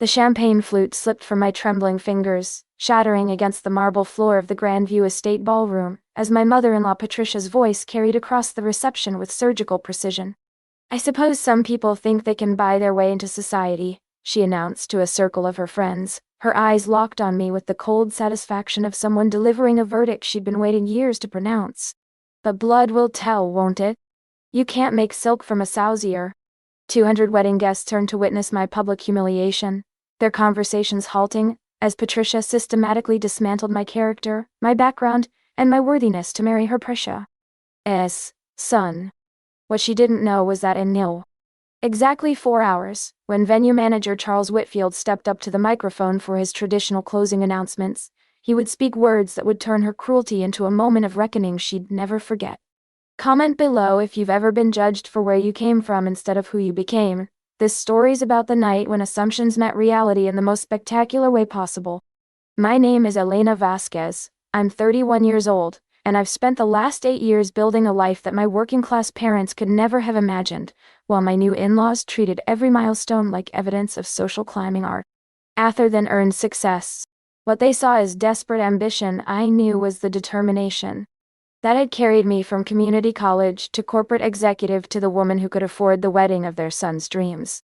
The champagne flute slipped from my trembling fingers, shattering against the marble floor of the Grandview Estate ballroom, as my mother-in-law Patricia's voice carried across the reception with surgical precision. "I suppose some people think they can buy their way into society," she announced to a circle of her friends, her eyes locked on me with the cold satisfaction of someone delivering a verdict she'd been waiting years to pronounce. "But blood will tell, won't it? You can't make silk from a sow's ear." 200 wedding guests turned to witness my public humiliation, their conversations halting, as Patricia systematically dismantled my character, my background, and my worthiness to marry her precious son. What she didn't know was that in exactly 4 hours, when venue manager Charles Whitfield stepped up to the microphone for his traditional closing announcements, he would speak words that would turn her cruelty into a moment of reckoning she'd never forget. Comment below if you've ever been judged for where you came from instead of who you became. This story's about the night when assumptions met reality in the most spectacular way possible. My name is Elena Vasquez, I'm 31 years old, and I've spent the last 8 years building a life that my working-class parents could never have imagined, while my new in-laws treated every milestone like evidence of social climbing art. Rather than earned success, what they saw as desperate ambition I knew was the determination that had carried me from community college to corporate executive to the woman who could afford the wedding of their son's dreams.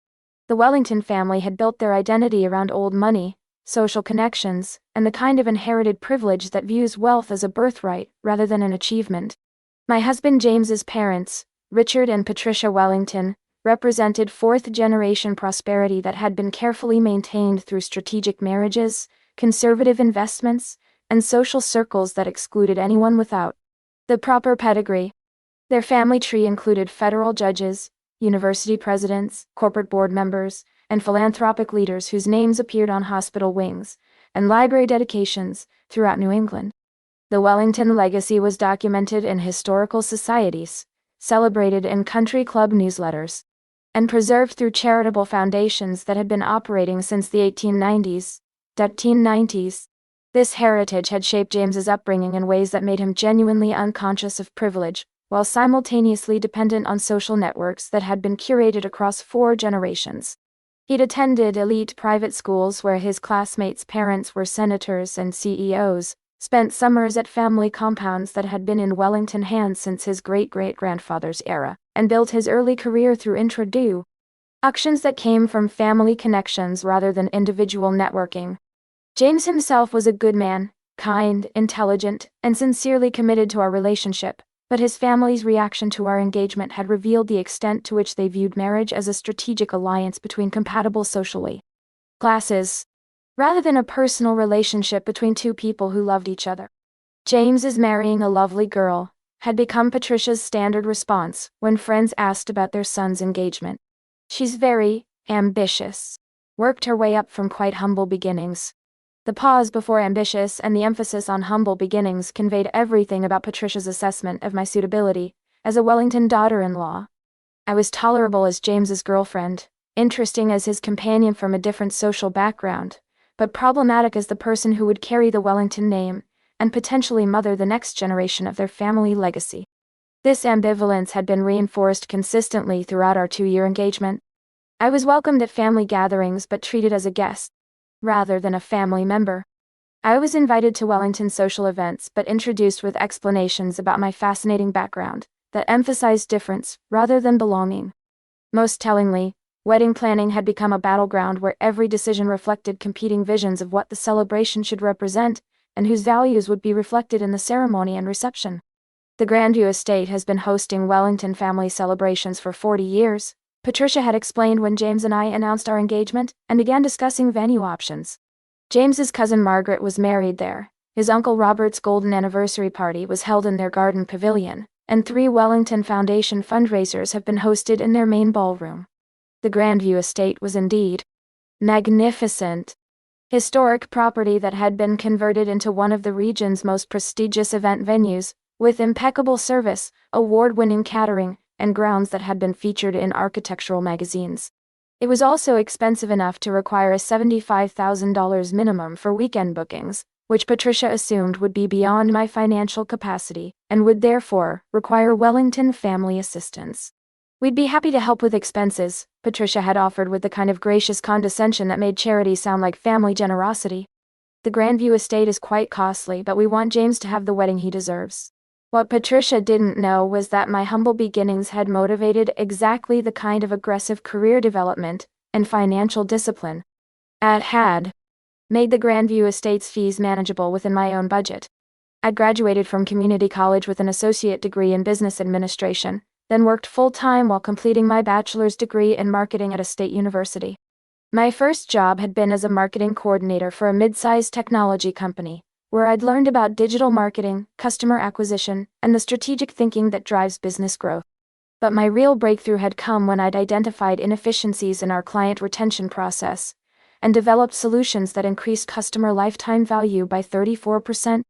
The Wellington family had built their identity around old money, social connections, and the kind of inherited privilege that views wealth as a birthright rather than an achievement. My husband James's parents, Richard and Patricia Wellington, represented fourth-generation prosperity that had been carefully maintained through strategic marriages, conservative investments, and social circles that excluded anyone without the proper pedigree. Their family tree included federal judges, university presidents, corporate board members, and philanthropic leaders whose names appeared on hospital wings and library dedications throughout New England. The Wellington legacy was documented in historical societies, celebrated in country club newsletters, and preserved through charitable foundations that had been operating since the 1890s. This heritage had shaped James's upbringing in ways that made him genuinely unconscious of privilege, while simultaneously dependent on social networks that had been curated across 4 generations. He'd attended elite private schools where his classmates' parents were senators and CEOs, spent summers at family compounds that had been in Wellington hands since his great-great-grandfather's era, and built his early career through introductions that came from family connections rather than individual networking. James himself was a good man, kind, intelligent, and sincerely committed to our relationship, but his family's reaction to our engagement had revealed the extent to which they viewed marriage as a strategic alliance between compatible socially classes, rather than a personal relationship between two people who loved each other. James is marrying a lovely girl had become Patricia's standard response when friends asked about their son's engagement. She's very ambitious, worked her way up from quite humble beginnings. The pause before ambitious and the emphasis on humble beginnings conveyed everything about Patricia's assessment of my suitability as a Wellington daughter-in-law. I was tolerable as James's girlfriend, interesting as his companion from a different social background, but problematic as the person who would carry the Wellington name and potentially mother the next generation of their family legacy. This ambivalence had been reinforced consistently throughout our 2-year engagement. I was welcomed at family gatherings but treated as a guest, rather than a family member. I was invited to Wellington social events but introduced with explanations about my fascinating background that emphasized difference rather than belonging. Most tellingly, wedding planning had become a battleground where every decision reflected competing visions of what the celebration should represent and whose values would be reflected in the ceremony and reception. The Grandview Estate has been hosting Wellington family celebrations for 40 years, Patricia had explained when James and I announced our engagement and began discussing venue options. James's cousin Margaret was married there, his uncle Robert's golden anniversary party was held in their garden pavilion, and 3 Wellington Foundation fundraisers have been hosted in their main ballroom. The Grandview Estate was indeed magnificent. Historic property that had been converted into one of the region's most prestigious event venues, with impeccable service, award-winning catering, and grounds that had been featured in architectural magazines. It was also expensive enough to require a $75,000 minimum for weekend bookings, which Patricia assumed would be beyond my financial capacity, and would therefore require Wellington family assistance. "We'd be happy to help with expenses," Patricia had offered with the kind of gracious condescension that made charity sound like family generosity. The Grandview estate is quite costly, but we want James to have the wedding he deserves. What Patricia didn't know was that my humble beginnings had motivated exactly the kind of aggressive career development and financial discipline that had made the Grandview estate's fees manageable within my own budget. I'd graduated from community college with an associate degree in business administration, then worked full-time while completing my bachelor's degree in marketing at a state university. My first job had been as a marketing coordinator for a mid-sized technology company, where I'd learned about digital marketing, customer acquisition, and the strategic thinking that drives business growth. But my real breakthrough had come when I'd identified inefficiencies in our client retention process and developed solutions that increased customer lifetime value by 34%.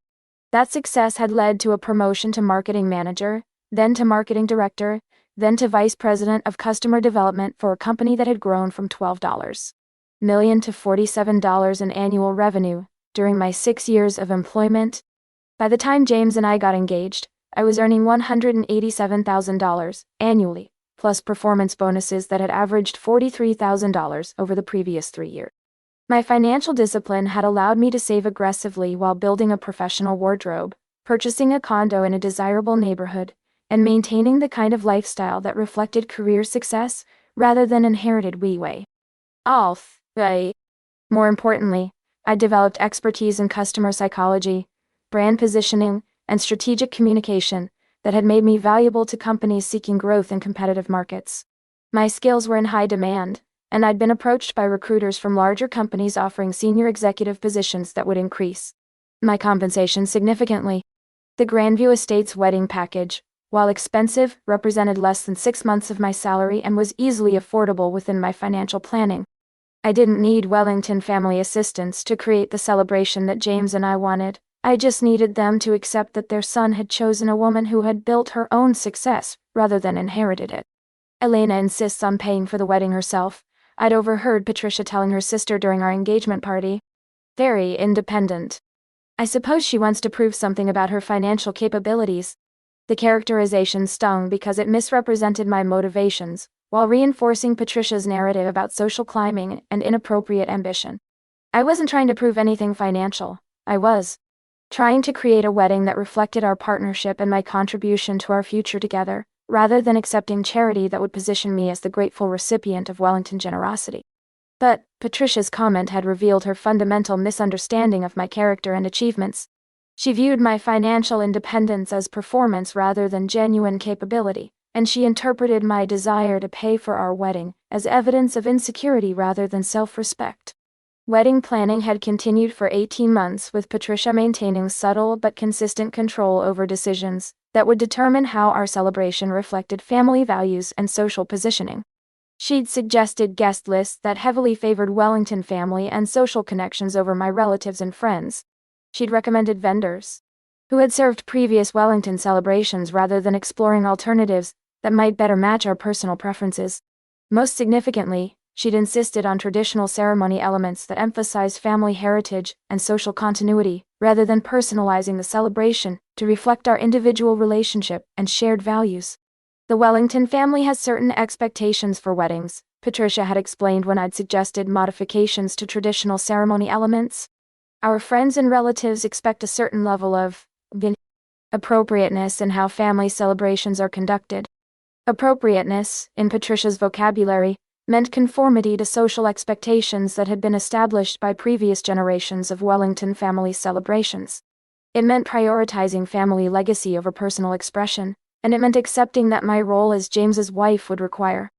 That success had led to a promotion to marketing manager, then to marketing director, then to vice president of customer development for a company that had grown from $12 million to $47 in annual revenue during my 6 years of employment. By the time James and I got engaged, I was earning $187,000 annually, plus performance bonuses that had averaged $43,000 over the previous 3 years. My financial discipline had allowed me to save aggressively while building a professional wardrobe, purchasing a condo in a desirable neighborhood, and maintaining the kind of lifestyle that reflected career success rather than inherited leeway. More importantly, I developed expertise in customer psychology, brand positioning, and strategic communication that had made me valuable to companies seeking growth in competitive markets. My skills were in high demand, and I'd been approached by recruiters from larger companies offering senior executive positions that would increase my compensation significantly. The Grandview Estate's wedding package, while expensive, represented less than 6 months of my salary and was easily affordable within my financial planning. I didn't need Wellington family assistance to create the celebration that James and I wanted. I just needed them to accept that their son had chosen a woman who had built her own success rather than inherited it. Elena insists on paying for the wedding herself. I'd overheard Patricia telling her sister during our engagement party. Very independent. I suppose she wants to prove something about her financial capabilities. The characterization stung because it misrepresented my motivations, while reinforcing Patricia's narrative about social climbing and inappropriate ambition. I wasn't trying to prove anything financial. I was trying to create a wedding that reflected our partnership and my contribution to our future together, rather than accepting charity that would position me as the grateful recipient of Wellington generosity. But Patricia's comment had revealed her fundamental misunderstanding of my character and achievements. She viewed my financial independence as performance rather than genuine capability, and she interpreted my desire to pay for our wedding as evidence of insecurity rather than self-respect. Wedding planning had continued for 18 months, with Patricia maintaining subtle but consistent control over decisions that would determine how our celebration reflected family values and social positioning. She'd suggested guest lists that heavily favored Wellington family and social connections over my relatives and friends. She'd recommended vendors who had served previous Wellington celebrations rather than exploring alternatives that might better match our personal preferences. Most significantly, she'd insisted on traditional ceremony elements that emphasized family heritage and social continuity, rather than personalizing the celebration to reflect our individual relationship and shared values. The Wellington family has certain expectations for weddings, Patricia had explained when I'd suggested modifications to traditional ceremony elements. Our friends and relatives expect a certain level of appropriateness in how family celebrations are conducted. Appropriateness, in Patricia's vocabulary, meant conformity to social expectations that had been established by previous generations of Wellington family celebrations. It meant prioritizing family legacy over personal expression, and it meant accepting that my role as James's wife would require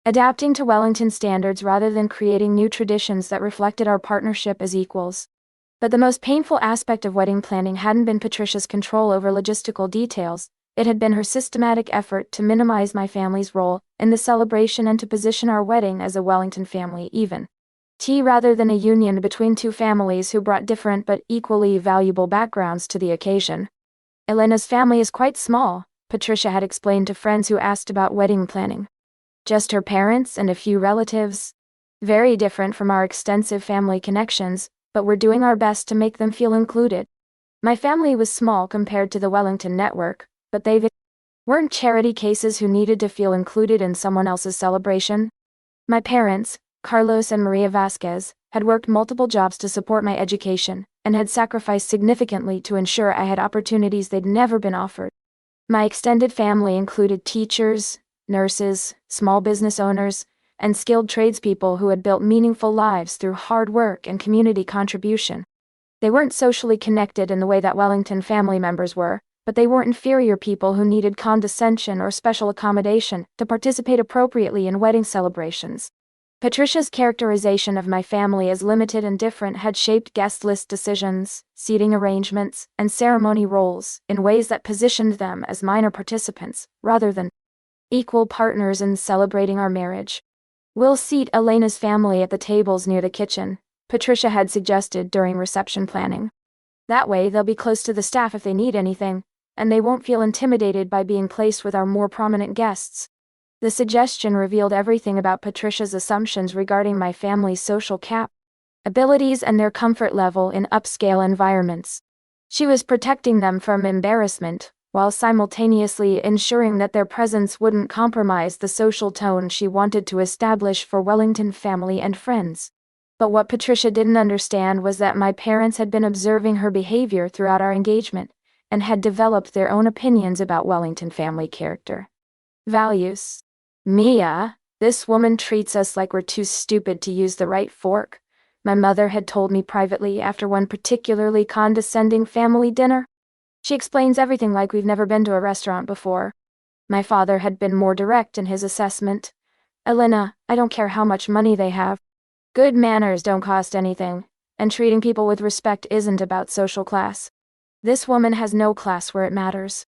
adapting to Wellington standards rather than creating new traditions that reflected our partnership as equals. But the most painful aspect of wedding planning hadn't been Patricia's control over logistical details. It had been her systematic effort to minimize my family's role in the celebration and to position our wedding as a Wellington family rather than a union between two families who brought different but equally valuable backgrounds to the occasion. Elena's family is quite small, Patricia had explained to friends who asked about wedding planning. Just her parents and a few relatives. Very different from our extensive family connections, but we're doing our best to make them feel included. My family was small compared to the Wellington network, but they weren't charity cases who needed to feel included in someone else's celebration. My parents, Carlos and Maria Vasquez, had worked multiple jobs to support my education, and had sacrificed significantly to ensure I had opportunities they'd never been offered. My extended family included teachers, nurses, small business owners, and skilled tradespeople who had built meaningful lives through hard work and community contribution. They weren't socially connected in the way that Wellington family members were, but they weren't inferior people who needed condescension or special accommodation to participate appropriately in wedding celebrations. Patricia's characterization of my family as limited and different had shaped guest list decisions, seating arrangements, and ceremony roles in ways that positioned them as minor participants, rather than equal partners in celebrating our marriage. "We'll seat Elena's family at the tables near the kitchen," Patricia had suggested during reception planning. "That way they'll be close to the staff if they need anything, and they won't feel intimidated by being placed with our more prominent guests." The suggestion revealed everything about Patricia's assumptions regarding my family's social abilities and their comfort level in upscale environments. She was protecting them from embarrassment, while simultaneously ensuring that their presence wouldn't compromise the social tone she wanted to establish for Wellington family and friends. But what Patricia didn't understand was that my parents had been observing her behavior throughout our engagement, and had developed their own opinions about Wellington family character. Values. "Mia, this woman treats us like we're too stupid to use the right fork," my mother had told me privately after one particularly condescending family dinner. "She explains everything like we've never been to a restaurant before." My father had been more direct in his assessment. "Elena, I don't care how much money they have. Good manners don't cost anything, and treating people with respect isn't about social class. This woman has no class where it matters."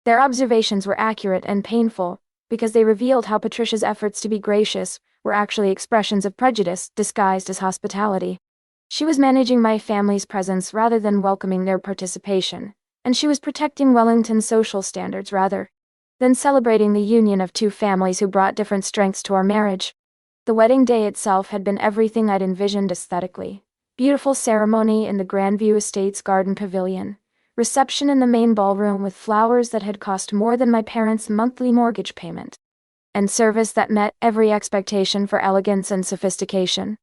Their observations were accurate and painful, because they revealed how Patricia's efforts to be gracious were actually expressions of prejudice disguised as hospitality. She was managing my family's presence rather than welcoming their participation, and she was protecting Wellington's social standards rather than celebrating the union of two families who brought different strengths to our marriage. The wedding day itself had been everything I'd envisioned aesthetically. Beautiful ceremony in the Grandview Estates garden pavilion, reception in the main ballroom with flowers that had cost more than my parents' monthly mortgage payment, and service that met every expectation for elegance and sophistication.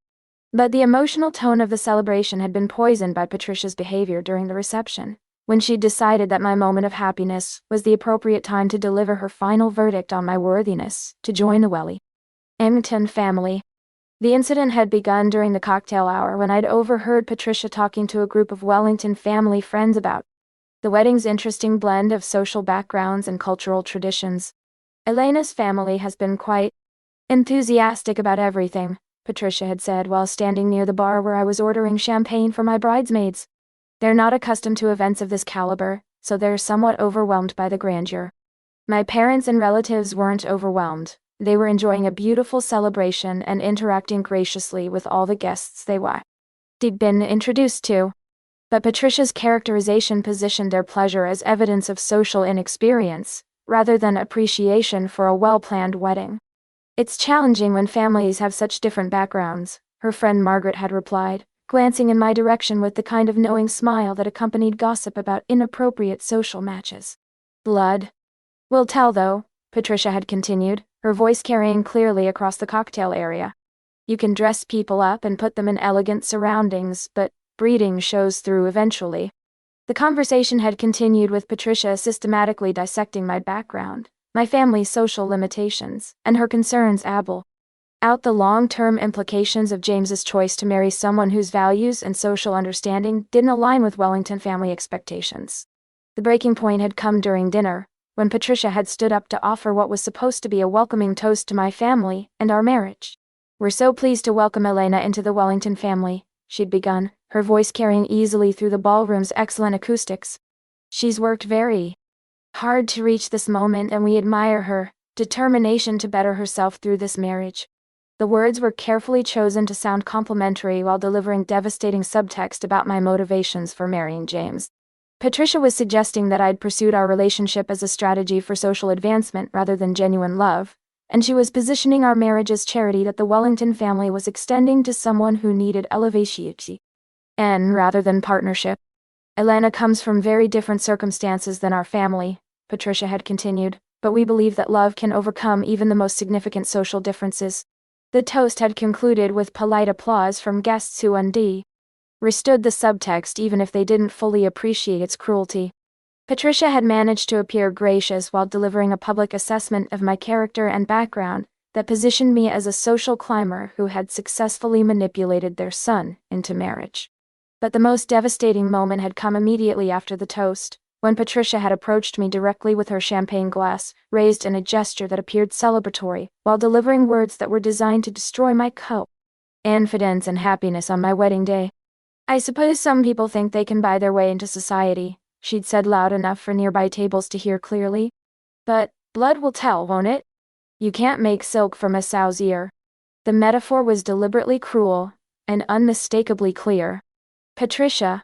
But the emotional tone of the celebration had been poisoned by Patricia's behavior during the reception, when she decided that my moment of happiness was the appropriate time to deliver her final verdict on my worthiness to join the Wellington family. The incident had begun during the cocktail hour when I'd overheard Patricia talking to a group of Wellington family friends about the wedding's interesting blend of social backgrounds and cultural traditions. "Elena's family has been quite enthusiastic about everything," Patricia had said while standing near the bar where I was ordering champagne for my bridesmaids. "They're not accustomed to events of this caliber, so they're somewhat overwhelmed by the grandeur." My parents and relatives weren't overwhelmed. They were enjoying a beautiful celebration and interacting graciously with all the guests they'd been introduced to. But Patricia's characterization positioned their pleasure as evidence of social inexperience, rather than appreciation for a well-planned wedding. "It's challenging when families have such different backgrounds," her friend Margaret had replied, glancing in my direction with the kind of knowing smile that accompanied gossip about inappropriate social matches. "Blood will tell though," Patricia had continued, her voice carrying clearly across the cocktail area. "You can dress people up and put them in elegant surroundings, but breeding shows through eventually." The conversation had continued with Patricia systematically dissecting my background, my family's social limitations, and her concerns about the long-term implications of James's choice to marry someone whose values and social understanding didn't align with Wellington family expectations. The breaking point had come during dinner, when Patricia had stood up to offer what was supposed to be a welcoming toast to my family and our marriage. "We're so pleased to welcome Elena into the Wellington family," she'd begun, her voice carrying easily through the ballroom's excellent acoustics. "She's worked very hard to reach this moment, and we admire her determination to better herself through this marriage." The words were carefully chosen to sound complimentary while delivering devastating subtext about my motivations for marrying James. Patricia was suggesting that I'd pursued our relationship as a strategy for social advancement rather than genuine love, and she was positioning our marriage as charity that the Wellington family was extending to someone who needed elevation rather than partnership. "Elena comes from very different circumstances than our family," Patricia had continued, "but we believe that love can overcome even the most significant social differences." The toast had concluded with polite applause from guests who understood the subtext even if they didn't fully appreciate its cruelty. Patricia had managed to appear gracious while delivering a public assessment of my character and background that positioned me as a social climber who had successfully manipulated their son into marriage. But the most devastating moment had come immediately after the toast, when Patricia had approached me directly with her champagne glass, raised in a gesture that appeared celebratory, while delivering words that were designed to destroy my confidence and happiness on my wedding day. "I suppose some people think they can buy their way into society," she'd said loud enough for nearby tables to hear clearly. "But blood will tell, won't it? You can't make silk from a sow's ear." The metaphor was deliberately cruel and unmistakably clear. Patricia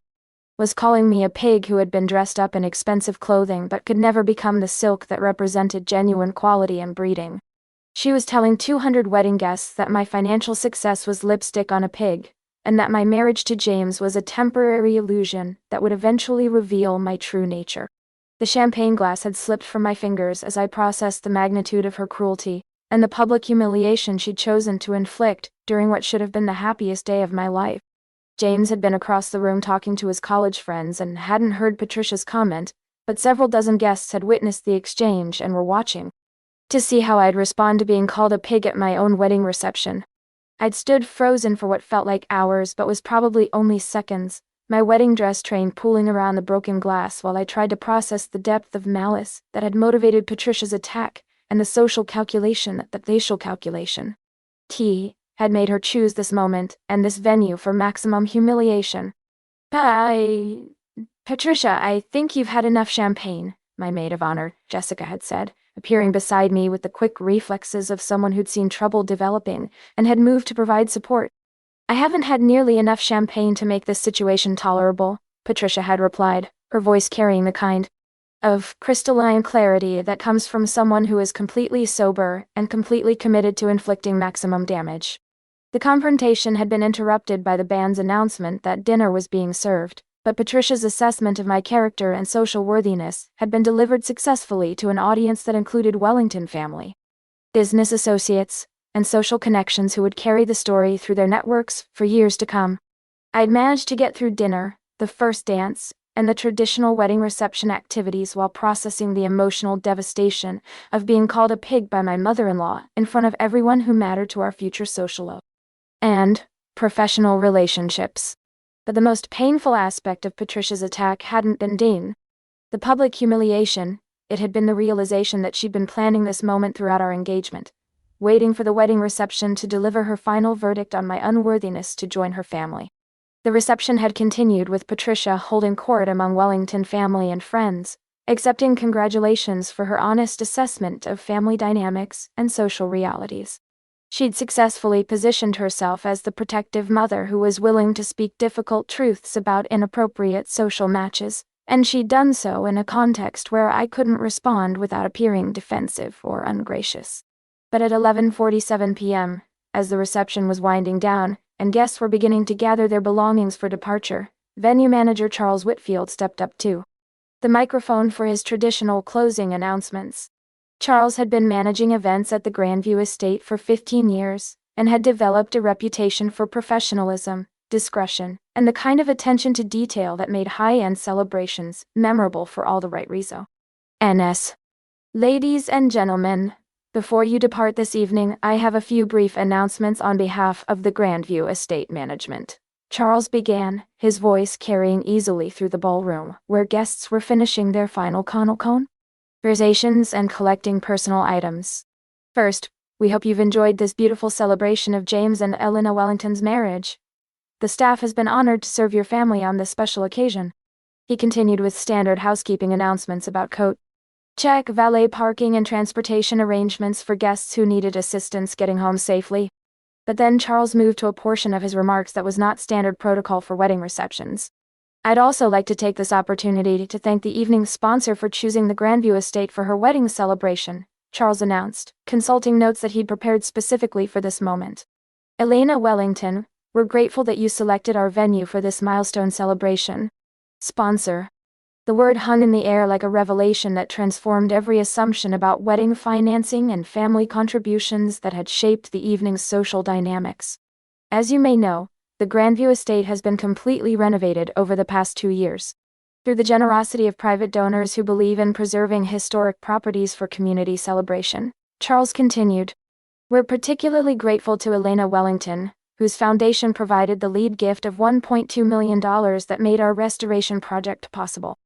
was calling me a pig who had been dressed up in expensive clothing but could never become the silk that represented genuine quality and breeding. She was telling 200 wedding guests that my financial success was lipstick on a pig, and that my marriage to James was a temporary illusion that would eventually reveal my true nature. The champagne glass had slipped from my fingers as I processed the magnitude of her cruelty, and the public humiliation she'd chosen to inflict during what should have been the happiest day of my life. James had been across the room talking to his college friends and hadn't heard Patricia's comment, but several dozen guests had witnessed the exchange and were watching to see how I'd respond to being called a pig at my own wedding reception. I'd stood frozen for what felt like hours but was probably only seconds, my wedding dress train pooling around the broken glass while I tried to process the depth of malice that had motivated Patricia's attack and the social calculation that the facial calculation had made her choose this moment and this venue for maximum humiliation. "Patricia, I think you've had enough champagne," my maid of honor, Jessica, had said, appearing beside me with the quick reflexes of someone who'd seen trouble developing and had moved to provide support. "I haven't had nearly enough champagne to make this situation tolerable," Patricia had replied, her voice carrying the kind of crystalline clarity that comes from someone who is completely sober and completely committed to inflicting maximum damage. The confrontation had been interrupted by the band's announcement that dinner was being served, but Patricia's assessment of my character and social worthiness had been delivered successfully to an audience that included Wellington family, business associates, and social connections who would carry the story through their networks for years to come. I'd managed to get through dinner, the first dance, and the traditional wedding reception activities while processing the emotional devastation of being called a pig by my mother-in-law in front of everyone who mattered to our future social and professional relationships. But the most painful aspect of Patricia's attack hadn't been the public humiliation. It had been the realization that she'd been planning this moment throughout our engagement, waiting for the wedding reception to deliver her final verdict on my unworthiness to join her family. The reception had continued with Patricia holding court among Wellington family and friends, accepting congratulations for her honest assessment of family dynamics and social realities. She'd successfully positioned herself as the protective mother who was willing to speak difficult truths about inappropriate social matches, and she'd done so in a context where I couldn't respond without appearing defensive or ungracious. But at 11:47 p.m., as the reception was winding down, and guests were beginning to gather their belongings for departure, venue manager Charles Whitfield stepped up to the microphone for his traditional closing announcements. Charles had been managing events at the Grandview Estate for 15 years, and had developed a reputation for professionalism, discretion, and the kind of attention to detail that made high-end celebrations memorable for all the right reasons. "Ladies and gentlemen, before you depart this evening, I have a few brief announcements on behalf of the Grandview Estate Management," Charles began, his voice carrying easily through the ballroom, where guests were finishing their final conversations and collecting personal items. "First, we hope you've enjoyed this beautiful celebration of James and Elena Wellington's marriage. The staff has been honored to serve your family on this special occasion." He continued with standard housekeeping announcements about coat check, valet parking, and transportation arrangements for guests who needed assistance getting home safely. But then Charles moved to a portion of his remarks that was not standard protocol for wedding receptions. "I'd also like to take this opportunity to thank the evening's sponsor for choosing the Grandview Estate for her wedding celebration," Charles announced, consulting notes that he'd prepared specifically for this moment. "Elena Wellington, we're grateful that you selected our venue for this milestone celebration." Sponsor. The word hung in the air like a revelation that transformed every assumption about wedding financing and family contributions that had shaped the evening's social dynamics. As you may know, the Grandview estate has been completely renovated over the past 2 years. Through the generosity of private donors who believe in preserving historic properties for community celebration, Charles continued. We're particularly grateful to Elena Wellington, whose foundation provided the lead gift of $1.2 million that made our restoration project possible.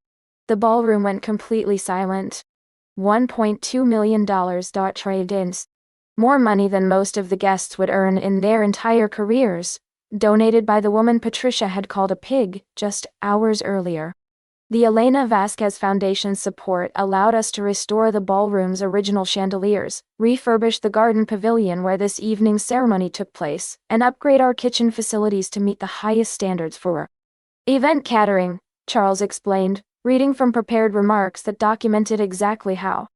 The ballroom went completely silent. $1.2 million trade-ins. More money than most of the guests would earn in their entire careers, donated by the woman Patricia had called a pig just hours earlier. The Elena Vasquez Foundation's support allowed us to restore the ballroom's original chandeliers, refurbish the garden pavilion where this evening's ceremony took place, and upgrade our kitchen facilities to meet the highest standards for event catering, Charles explained, reading from prepared remarks that documented exactly how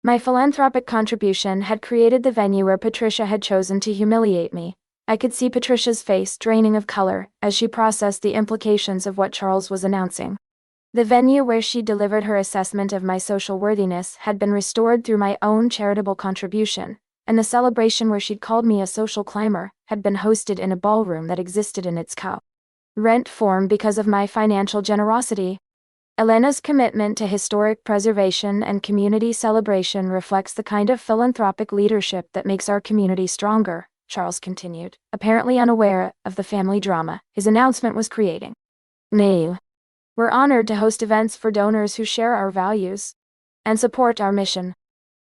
my philanthropic contribution had created the venue where Patricia had chosen to humiliate me. I could see Patricia's face draining of color as she processed the implications of what Charles was announcing. The venue where she delivered her assessment of my social worthiness had been restored through my own charitable contribution, and the celebration where she'd called me a social climber had been hosted in a ballroom that existed in its rent form because of my financial generosity. Elena's commitment to historic preservation and community celebration reflects the kind of philanthropic leadership that makes our community stronger, Charles continued, apparently unaware of the family drama his announcement was creating. Nay. We're honored to host events for donors who share our values and support our mission.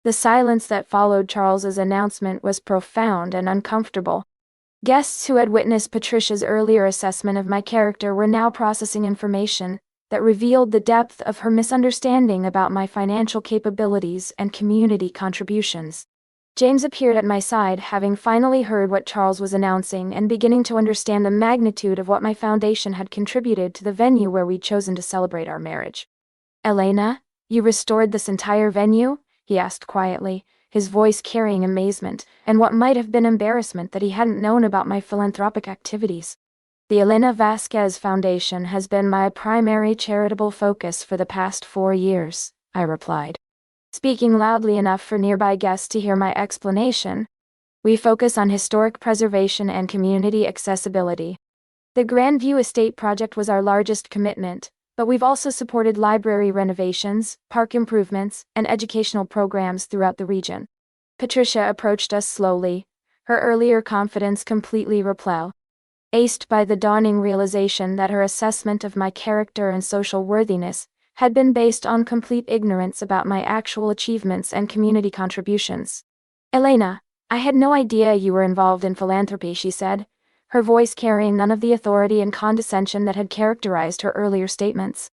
The silence that followed Charles's announcement was profound and uncomfortable. Guests who had witnessed Patricia's earlier assessment of my character were now processing information that revealed the depth of her misunderstanding about my financial capabilities and community contributions. James appeared at my side, having finally heard what Charles was announcing and beginning to understand the magnitude of what my foundation had contributed to the venue where we'd chosen to celebrate our marriage. Elena, you restored this entire venue? He asked quietly, his voice carrying amazement and what might have been embarrassment that he hadn't known about my philanthropic activities. The Elena Vasquez Foundation has been my primary charitable focus for the past 4 years, I replied, speaking loudly enough for nearby guests to hear my explanation. We focus on historic preservation and community accessibility. The Grandview Estate project was our largest commitment, but we've also supported library renovations, park improvements, and educational programs throughout the region. Patricia approached us slowly, her earlier confidence completely replaced by the dawning realization that her assessment of my character and social worthiness had been based on complete ignorance about my actual achievements and community contributions. Elena, I had no idea you were involved in philanthropy, she said, her voice carrying none of the authority and condescension that had characterized her earlier statements.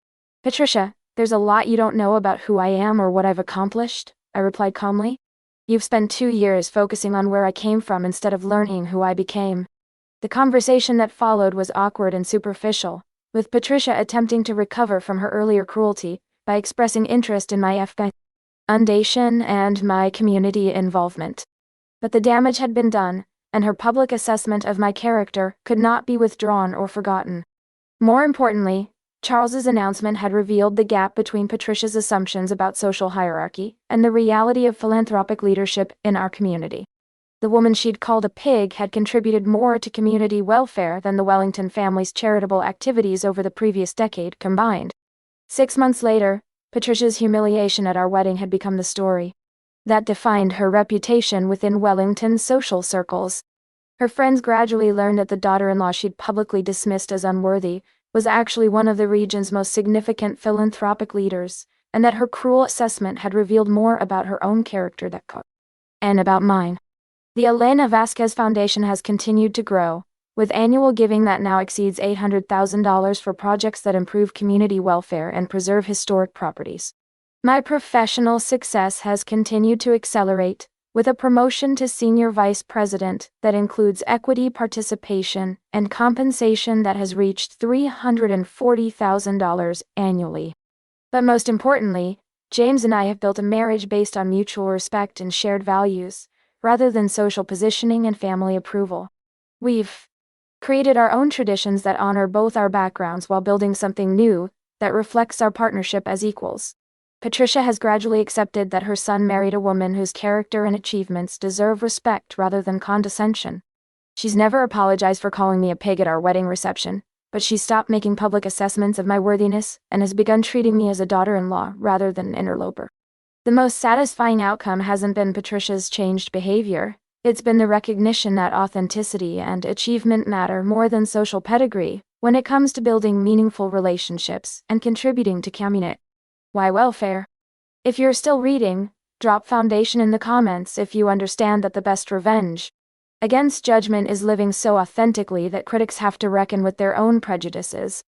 Patricia, there's a lot you don't know about who I am or what I've accomplished, I replied calmly. You've spent 2 years focusing on where I came from instead of learning who I became. The conversation that followed was awkward and superficial, with Patricia attempting to recover from her earlier cruelty by expressing interest in my foundation and my community involvement. But the damage had been done, and her public assessment of my character could not be withdrawn or forgotten. More importantly, Charles's announcement had revealed the gap between Patricia's assumptions about social hierarchy and the reality of philanthropic leadership in our community. The woman she'd called a pig had contributed more to community welfare than the Wellington family's charitable activities over the previous decade combined. 6 months later, Patricia's humiliation at our wedding had become the story that defined her reputation within Wellington's social circles. Her friends gradually learned that the daughter-in-law she'd publicly dismissed as unworthy was actually one of the region's most significant philanthropic leaders, and that her cruel assessment had revealed more about her own character and about mine. The Elena Vasquez Foundation has continued to grow, with annual giving that now exceeds $800,000 for projects that improve community welfare and preserve historic properties. My professional success has continued to accelerate, with a promotion to senior vice president that includes equity participation and compensation that has reached $340,000 annually. But most importantly, James and I have built a marriage based on mutual respect and shared values, rather than social positioning and family approval. We've created our own traditions that honor both our backgrounds while building something new that reflects our partnership as equals. Patricia has gradually accepted that her son married a woman whose character and achievements deserve respect rather than condescension. She's never apologized for calling me a pig at our wedding reception, but she stopped making public assessments of my worthiness and has begun treating me as a daughter-in-law rather than an interloper. The most satisfying outcome hasn't been Patricia's changed behavior. It's been the recognition that authenticity and achievement matter more than social pedigree when it comes to building meaningful relationships and contributing to community welfare. If you're still reading, drop foundation in the comments if you understand that the best revenge against judgment is living so authentically that critics have to reckon with their own prejudices.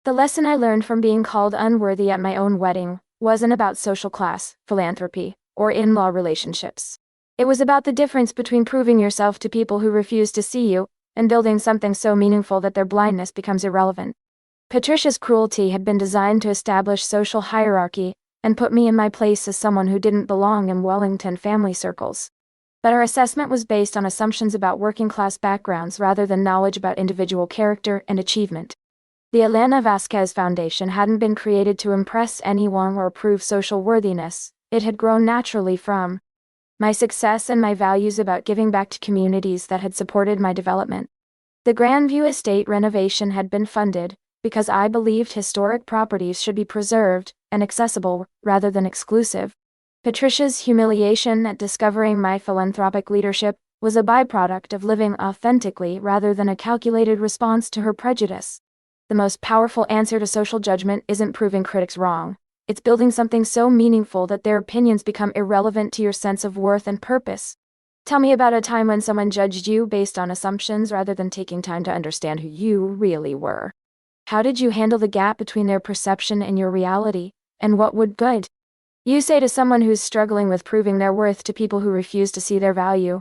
The lesson I learned from being called unworthy at my own wedding wasn't about social class, philanthropy, or in-law relationships. It was about the difference between proving yourself to people who refuse to see you and building something so meaningful that their blindness becomes irrelevant. Patricia's cruelty had been designed to establish social hierarchy and put me in my place as someone who didn't belong in Wellington family circles. But our assessment was based on assumptions about working-class backgrounds rather than knowledge about individual character and achievement. The Elena Vasquez Foundation hadn't been created to impress anyone or prove social worthiness. It had grown naturally from my success and my values about giving back to communities that had supported my development. The Grandview estate renovation had been funded because I believed historic properties should be preserved and accessible rather than exclusive. Patricia's humiliation at discovering my philanthropic leadership was a byproduct of living authentically rather than a calculated response to her prejudice. The most powerful answer to social judgment isn't proving critics wrong. It's building something so meaningful that their opinions become irrelevant to your sense of worth and purpose. Tell me about a time when someone judged you based on assumptions rather than taking time to understand who you really were. How did you handle the gap between their perception and your reality, and what would good you say to someone who's struggling with proving their worth to people who refuse to see their value?